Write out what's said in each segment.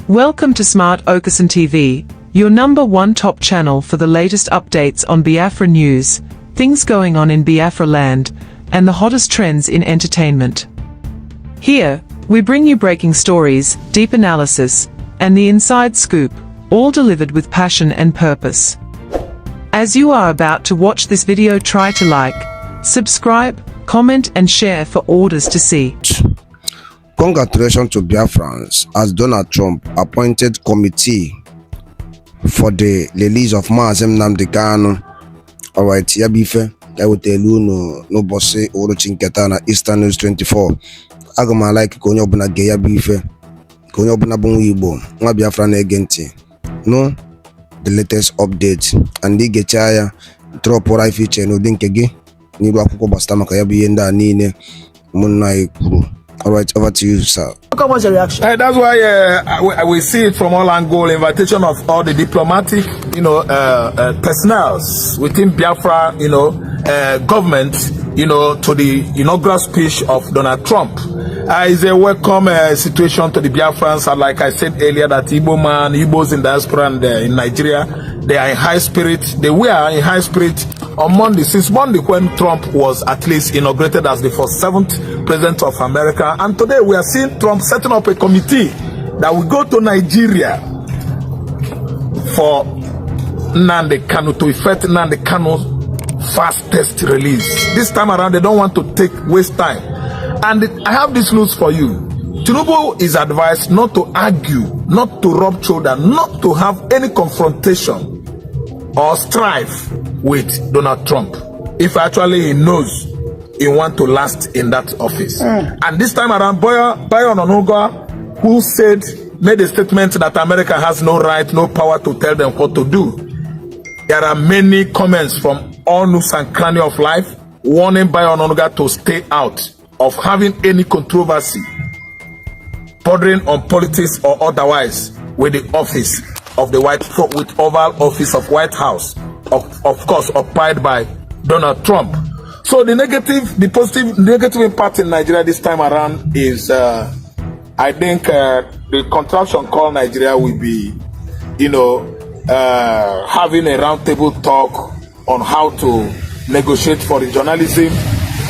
Welcome to Smart Okasan TV, your #1 top channel for the latest updates on Biafra news, things going on in Biafra land, and the hottest trends in entertainment. Here, we bring you breaking stories, deep analysis, and the inside scoop, all delivered with passion and purpose. As you are about to watch this video, try to like, subscribe, comment and share for others to see. Congratulations to Biafrans as Donald Trump appointed committee for the release of Nnamdi kanu. Alright, yabife, I will tell you no bossy or chinketana Eastern News 24. Agama like Konyobuna Gaya Bife, Konyobuna Bungibo, Biafran agenti. No, the latest update and the Gechaya drop or I feature no dinkegi, Nibaku Bastama Kayabienda Nine Munai Kuru. All right, over to you, sir. What was the reaction? That's why we see it from all angles. Invitation of all the diplomatic, personnel within Biafra, government, to the inaugural speech of Donald Trump. It's a welcome situation to the Biafrans. And like I said earlier, that Igbos in diaspora and in Nigeria, they are in high spirit. They were in high spirit on Monday, since Monday when Trump was at least inaugurated as the 47th president of America. And today we are seeing Trump setting up a committee that will go to Nigeria for Nnamdi Kanu, to effect Nnamdi Kanu's fastest release. This time around, they don't want to waste time. And I have this news for you. Tinubu is advised not to argue, not to rub shoulder, not to have any confrontation or strife with Donald Trump, if actually he knows he wants to last in that office. And this time around, Bayo Ononuga, who made a statement that America has no right, no power to tell them what to do. There are many comments from all nooks and crannies of life warning Bayo Ononuga to stay out of having any controversy bordering on politics or otherwise with the office of the with Oval Office of White House, of course occupied by Donald Trump. So the negative impact in Nigeria this time around is, I think the contraption called Nigeria will be, having a roundtable talk on how to negotiate for the journalism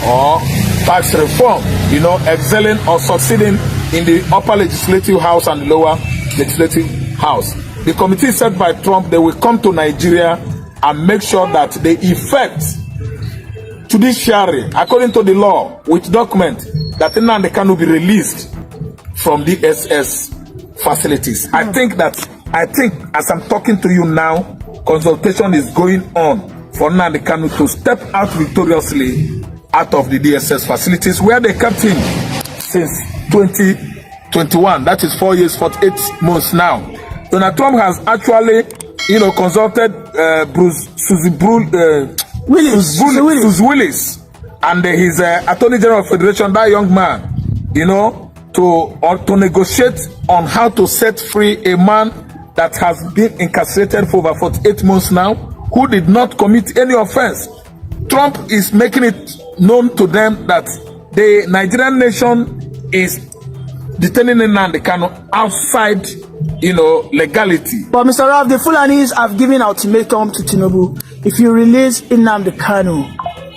or tax reform, excelling or succeeding in the upper legislative house and the lower legislative house. The committee set by Trump, they will come to Nigeria and make sure that they effect judiciary, according to the law, with document that Nnamdi Kanu be released from the SS facilities. I think as I'm talking to you now, consultation is going on for Nnamdi Kanu to step out victoriously out of the DSS facilities where they kept him since 2021. That is 4 years, 48 months now. Donald Trump has actually, consulted Susie Willis and his Attorney General of Federation, that young man, to negotiate on how to set free a man that has been incarcerated for over 48 months now, who did not commit any offense. Trump is making it known to them that the Nigerian nation is detaining Nnamdi Kanu outside, legality. But Mr. Ralph, the Fulanis have given ultimatum to Tinubu. If you release Nnamdi Kanu,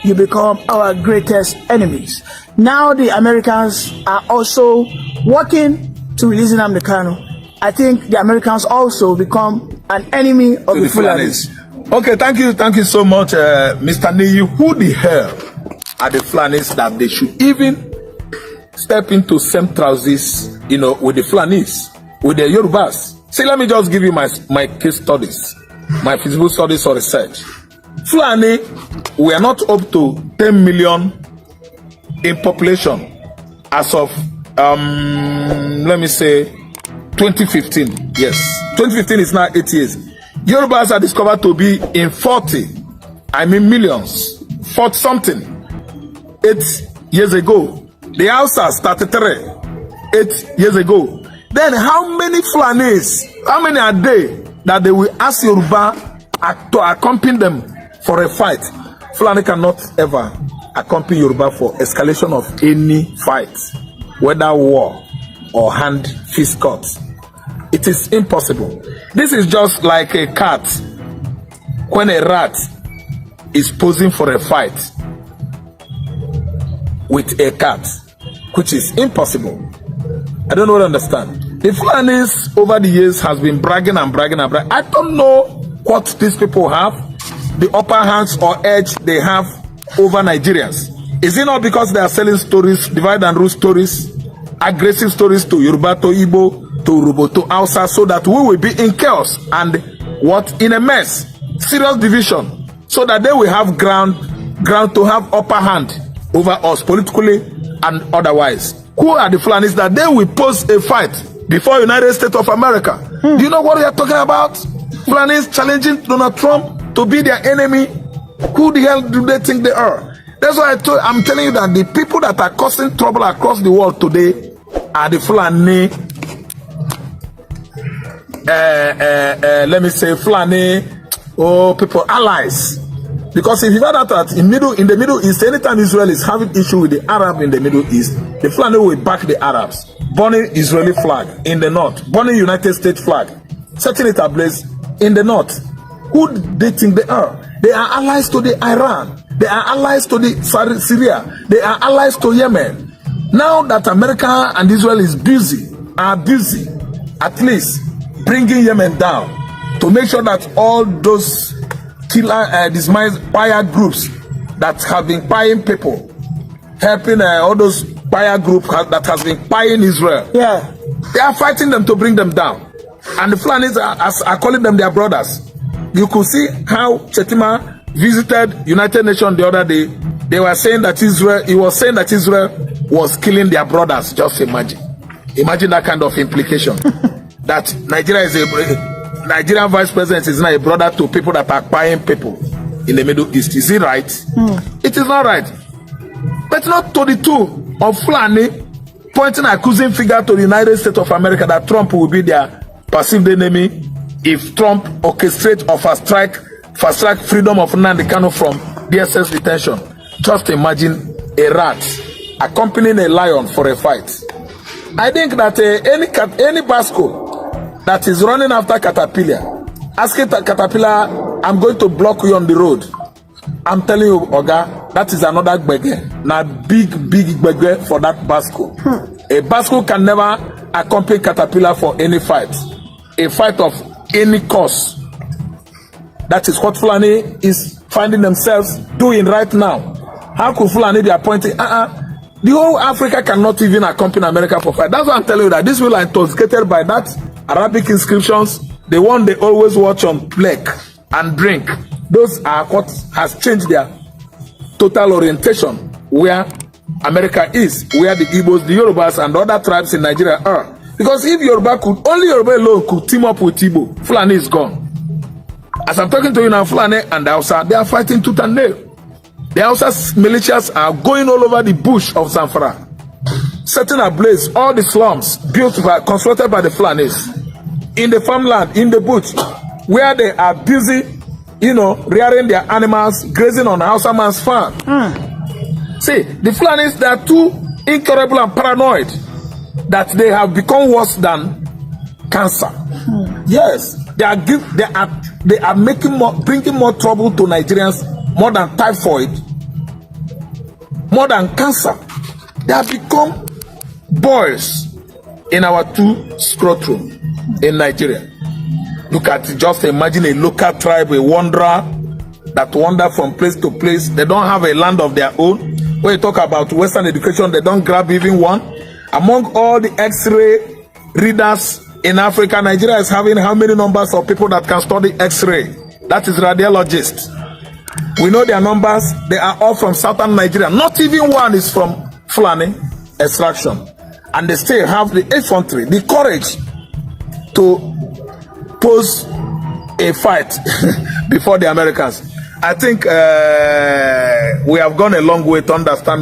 you become our greatest enemies. Now the Americans are also working to release Nnamdi Kanu. I think the Americans also become an enemy of the Fulanis. Okay, thank you so much, Mr. Niyi. Who the hell are the Fulanis that they should even step into same trousers, with the Fulanis, with the Yorubas? See, let me just give you my case studies, my feasible studies or research. Fulani, we are not up to 10 million in population as of, let me say, 2015. Yes, 2015 is now 8 years. Yorubas are discovered to be in millions, 40 something, 8 years ago. The Hausa started 8 years ago. Then how many Fulanis, how many are they that they will ask Yoruba to accompany them for a fight? Fulani cannot ever accompany Yoruba for escalation of any fight, whether war or hand fist cuts. It is impossible. This is just like a cat when a rat is posing for a fight with a cat, which is impossible. I don't know what to understand. The Fulanis over the years has been bragging and bragging and bragging. I don't know what these people have, the upper hands or edge they have over Nigerians. Is it not because they are selling stories, divide and rule stories, aggressive stories to Yoruba, to Igbo, to Urubo, to Hausa, so that we will be in chaos and what? In a mess, serious division, so that they will have ground to have upper hand over us politically and otherwise. Who are the Fulanis that they will pose a fight before United States of America? Do you know what we are talking about? Fulanis challenging Donald Trump to be their enemy. Who the hell do they think they are? That's why I'm telling you that the people that are causing trouble across the world today are the Fulani. Let me say Fulani. Oh, people allies. Because if you find out that in the Middle East, anytime Israel is having issue with the Arab in the Middle East, the Fulani will back the Arabs, burning Israeli flag in the north, burning United States flag, setting it ablaze in the north. Who do they think they are? They are allies to the Iran. They are allies to the Syria. They are allies to Yemen. Now that America and Israel are busy, at least bringing Yemen down to make sure that all those buyer groups that have been buying people, helping all those buyer groups that has been buying Israel. Yeah, they are fighting them to bring them down, and the Fulanis are calling them their brothers. You could see how Chetima visited United Nations the other day. They were saying that he was saying that Israel was killing their brothers. Just imagine that kind of implication. That Nigerian vice president is not a brother to people that are buying people in the Middle East. Is it right? It is not right. But not to the two of Fulani pointing accusing finger to the United States of America that Trump will be their perceived enemy if Trump orchestrates or fast track freedom of Nnamdi Kanu from DSS detention. Just imagine a rat accompanying a lion for a fight. I think that any Basco that is running after Caterpillar, asking Caterpillar, I'm going to block you on the road. I'm telling you, Oga, that is another gbege. Now big gbege for that Basco. A Basco can never accompany Caterpillar for any fight. A fight of any cause. That is what Fulani is finding themselves doing right now. How could Fulani be appointing? The whole Africa cannot even accompany America for fight. That's why I'm telling you that this will are intoxicated by that Arabic inscriptions, the one they always watch on plaque and drink. Those are what has changed their total orientation where America is, where the Igbos, the Yorubas, and the other tribes in Nigeria are. Because if only Yoruba alone could team up with Igbo, Fulani is gone. As I'm talking to you now, Fulani and Hausa, they are fighting tooth and nail. The Hausa militias are going all over the bush of Zamfara, setting ablaze all the slums constructed by the Fulanis, in the farmland, in the bush, where they are busy, rearing their animals, grazing on a Hausa man's farm. See, the Fulanis, they are too incurable and paranoid that they have become worse than cancer. Yes, they are bringing more trouble to Nigerians, more than typhoid, more than cancer. They have become boils in our two scrotum in Nigeria. Look at it, just imagine a local tribe, a wanderer that wander from place to place. They don't have a land of their own. When you talk about Western education, they don't grab even one. Among all the X-ray readers in Africa, Nigeria is having how many numbers of people that can study X-ray? That is radiologists. We know their numbers. They are all from southern Nigeria. Not even one is from Fulani extraction. And they still have the infantry, the courage to pose a fight before the Americans. I think we have gone a long way to understand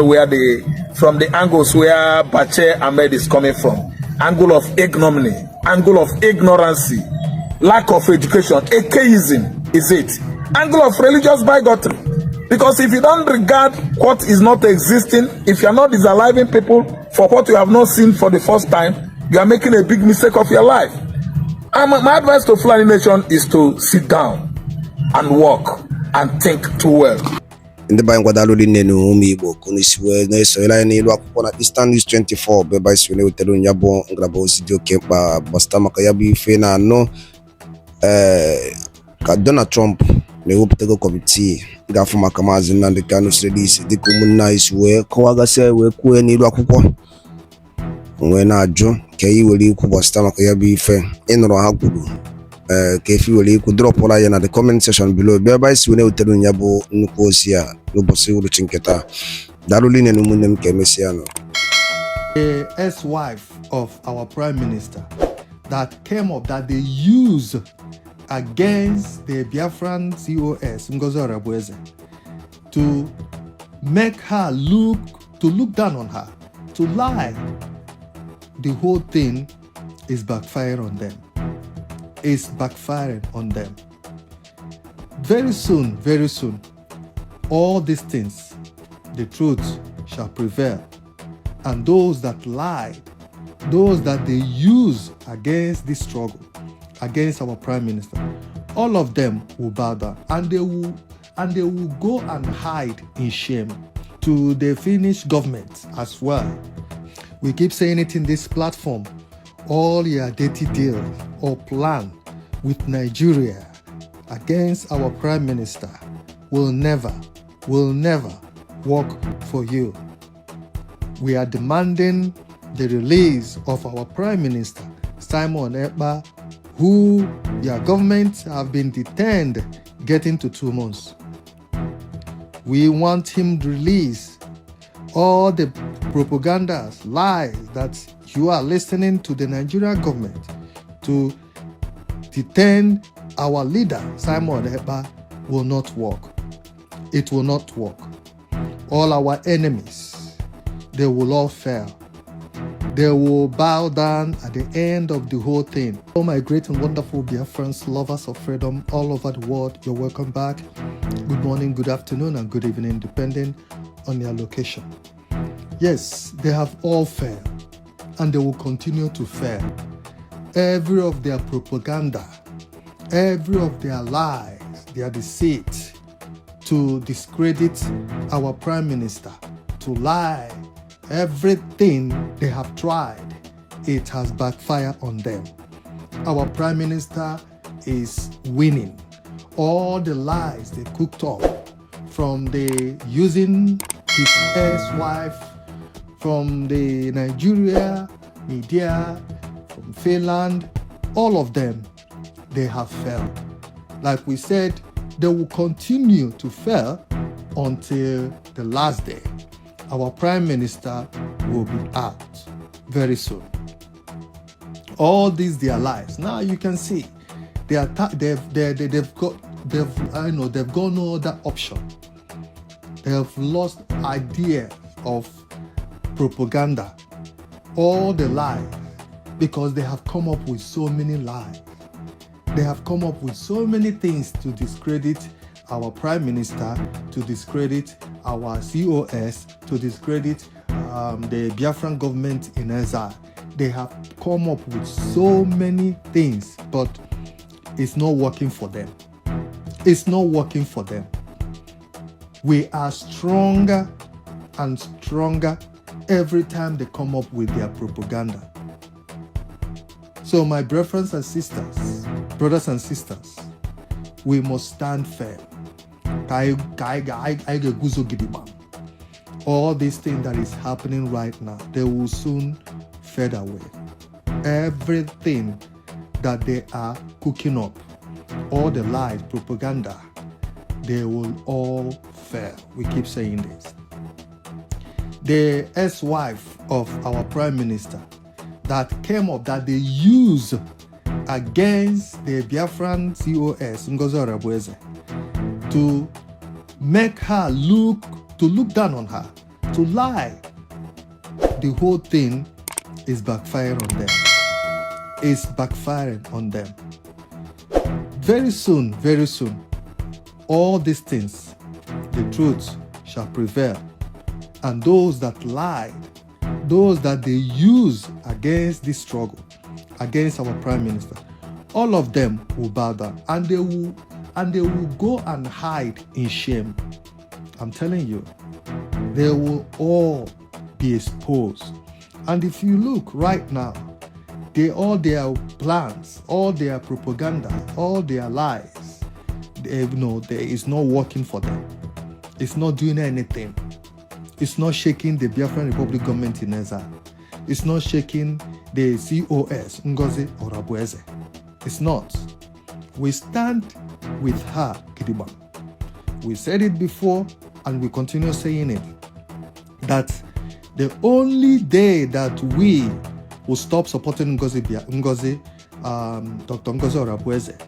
from the angles where Bache Ahmed is coming from. Angle of ignominy, angle of ignorance, lack of education, atheism is it. Angle of religious bigotry. Because if you don't regard what is not existing, if you are not disaliving people for what you have not seen for the first time, you are making a big mistake of your life. My advice to Fulani Nation is to sit down and work and think too well. Ndị banyị ngwadalụ dị nne n'ụmụ Igbo kunu isiwe na-esoyela anyị n'ilu akwụkwọ na Eastern News 24 bụ ebe anyị si na-ewetara unu ya bụ ngalaba ozi dị oke mkpa gbasara maka ya bụ ife na-anụ ka Donald Trump na-ewepụtago kọmitii ga-afụ maka Maazị Nnamdi Kanu siri isi dịka ụmụnne anyị si wee kọwagasị wee kwuo n'ilu akwụkwọ wee na-ajụ ka i were ikwu gbasara maka ya bụ ife ịnụrụ ha kwuru ka efi were ikwu dropụla ya na the comment section below ebe anyị si wee na-ewetara unu ya bụ nnukwu ozi a n'ụbọchị uruchi nketa darụli ne n'ụmụnne m ka emesịa nọ. The ex-wife of our prime minister that came up that they use against the Biafran COS Ngozi Orabueze to make her look down on her, to lie. The whole thing is backfiring on them. It's backfiring on them. Very soon, all these things, the truth shall prevail. And those that lied, those that they use against this struggle, against our prime minister, all of them will bow down, and they will go and hide in shame to the Finnish government as well. We keep saying it in this platform. All your dirty deal or plan with Nigeria against our prime minister will never work for you. We are demanding the release of our prime minister, Simon Ekpa, who your government have been detained getting to 2 months. We want him released. All the propagandas, lies that you are listening to the Nigerian government to detain our leader, Simon Ekpa, will not work. It will not work. All our enemies, they will all fail. They will bow down at the end of the whole thing. All my great and wonderful Biafrans, lovers of freedom all over the world, you're welcome back. Good morning, good afternoon, and good evening, depending on your location. Yes, they have all failed, and they will continue to fail. Every of their propaganda, every of their lies, their deceit, to discredit our prime minister, to lie, everything they have tried, it has backfired on them. Our prime minister is winning. All the lies they cooked up, from the using his ex-wife, from the Nigeria media, from Finland, all of them, they have failed. Like we said, they will continue to fail until the last day. Our prime minister will be out very soon. All these their lives. Now you can see they've got no other option. They have lost idea of propaganda, all the lies, because they have come up with so many lies. They have come up with so many things to discredit our prime minister, to discredit our COS, to discredit the Biafran government in exile. They have come up with so many things, but it's not working for them. It's not working for them. We are stronger and stronger every time they come up with their propaganda. So my brothers and sisters, we must stand firm. All these things that is happening right now, they will soon fade away. Everything that they are cooking up, all the lies, propaganda, they will all fail. We keep saying this. The ex-wife of our prime minister that came up, that they use against the Biafran COS Ngozi Orabueze to make her look down on her, to lie. The whole thing is backfiring on them. It's backfiring on them. Very soon, all these things, the truth shall prevail. And those that lied, those that they use against this struggle, against our prime minister, all of them will bow down, and they will go and hide in shame. I'm telling you, they will all be exposed. And if you look right now, all their plans, all their propaganda, all their lies, there is not working for them. It's not doing anything. It's not shaking the Biafran Republic government in exile. It's not shaking the COS, Ngozi Orabueze. It's not. We stand with her, Kidiba. We said it before, and we continue saying it, that the only day that we will stop supporting Dr. Ngozi Orabueze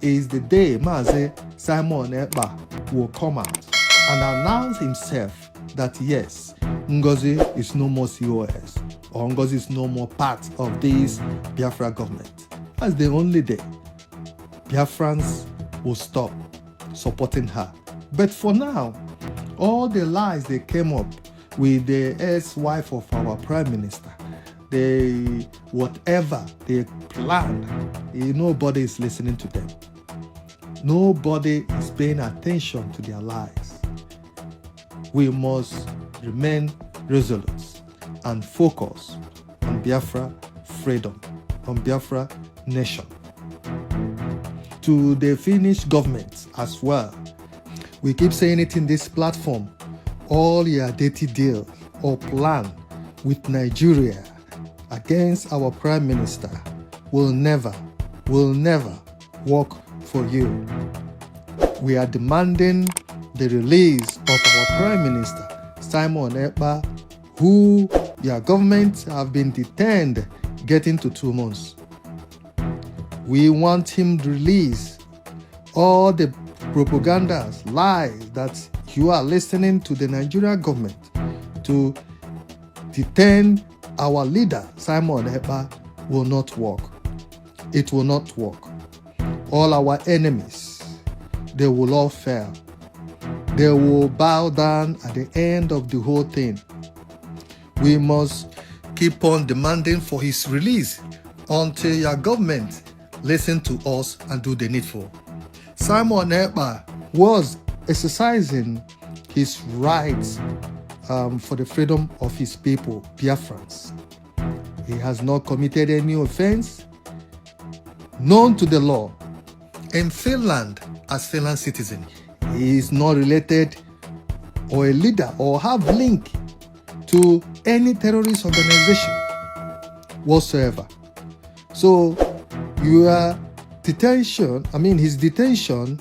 is the day Mazi Simon Ekpa will come out and announce himself that yes, Ngozi is no more COS, or Ngozi is no more part of this Biafra government. That's the only day Biafrans will stop supporting her. But for now, all the lies they came up with the ex-wife of our prime minister, whatever they planned, nobody is listening to them. Nobody is paying attention to their lies. We must remain resolute and focus on Biafra freedom, on Biafra nation. To the Finnish government as well, we keep saying it in this platform, all your dirty deal or plan with Nigeria against our prime minister will never work for you. We are demanding the release of our prime minister, Simon Ekpa, who your government have been detained getting to 2 months. We want him released. All the propagandas, lies that you are listening to the Nigerian government to detain our leader, Simon Ekpa, will not work. It will not work. All our enemies, they will all fail. They will bow down at the end of the whole thing. We must keep on demanding for his release until your government listen to us and do the needful. Simon Ekpa was exercising his rights for the freedom of his people, Biafrans. He has not committed any offense known to the law. In Finland, as Finland citizen, he is not related or a leader or have link to any terrorist organization whatsoever. So his detention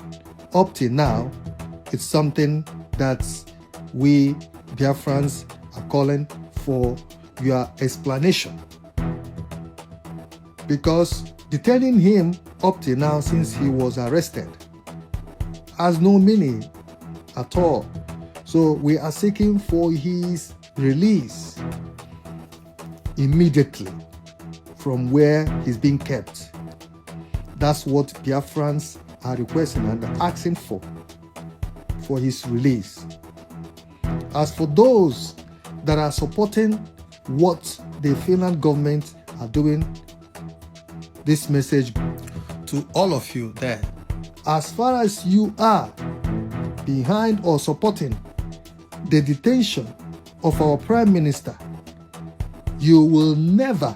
up till now, it's something that we Biafrans are calling for your explanation. Because detaining him up till now since he was arrested has no meaning at all. So we are seeking for his release immediately from where he's being kept. That's what Biafrans are requesting and asking for his release. As for those that are supporting what the Finland government are doing, this message to all of you there. As far as you are behind or supporting the detention of our prime minister, you will never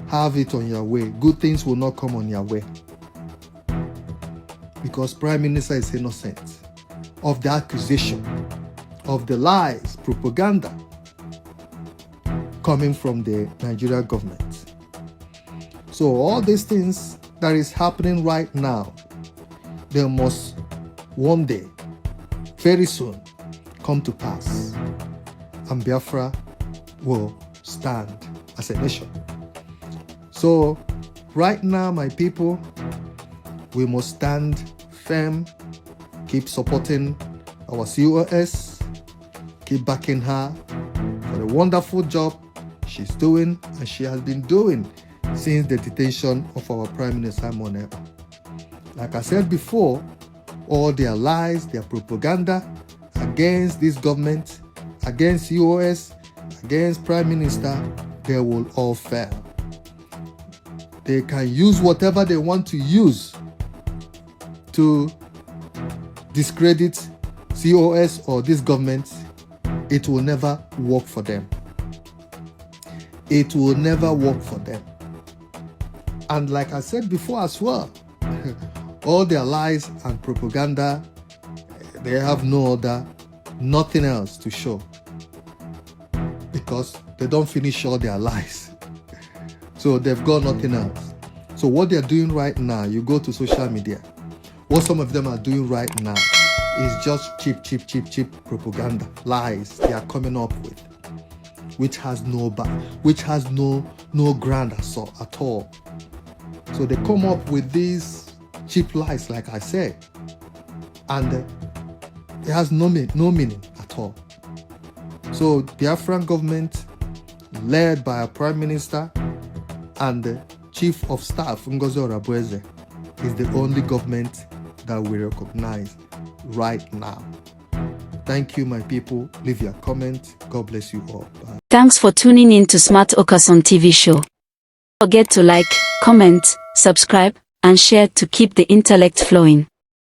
have it on your way. Good things will not come on your way. Because prime minister is innocent of the accusation, of the lies, propaganda coming from the Nigerian government. So all these things that is happening right now, they must one day, very soon, come to pass. And Biafra will stand as a nation. So right now, my people, we must stand firm, keep supporting our COS, keep backing her for the wonderful job she's doing and she has been doing since the detention of our Prime Minister Simon Ekpa. Like I said before, all their lies, their propaganda against this government, against COS, against Prime Minister, they will all fail. they can use whatever they want to use to discredit COS or this government. It will never work for them. It will never work for them. And like I said before as well, all their lies and propaganda, they have no other, nothing else to show, because they don't finish all their lies. So they've got nothing else. So what they're doing right now, you go to social media, what some of them are doing right now is just cheap propaganda, lies they are coming up with, which has no ground at all. So they come up with these cheap lies, like I said, and it has no meaning at all. So the Biafran government, led by a prime minister and the chief of staff, Ngozi Orabueze, is the only government that we recognize right now. Thank you, my people. Leave your comment. God bless you all. Bye. Thanks for tuning in to Smart Okason TV show. Don't forget to like, comment, subscribe, and share to keep the intellect flowing.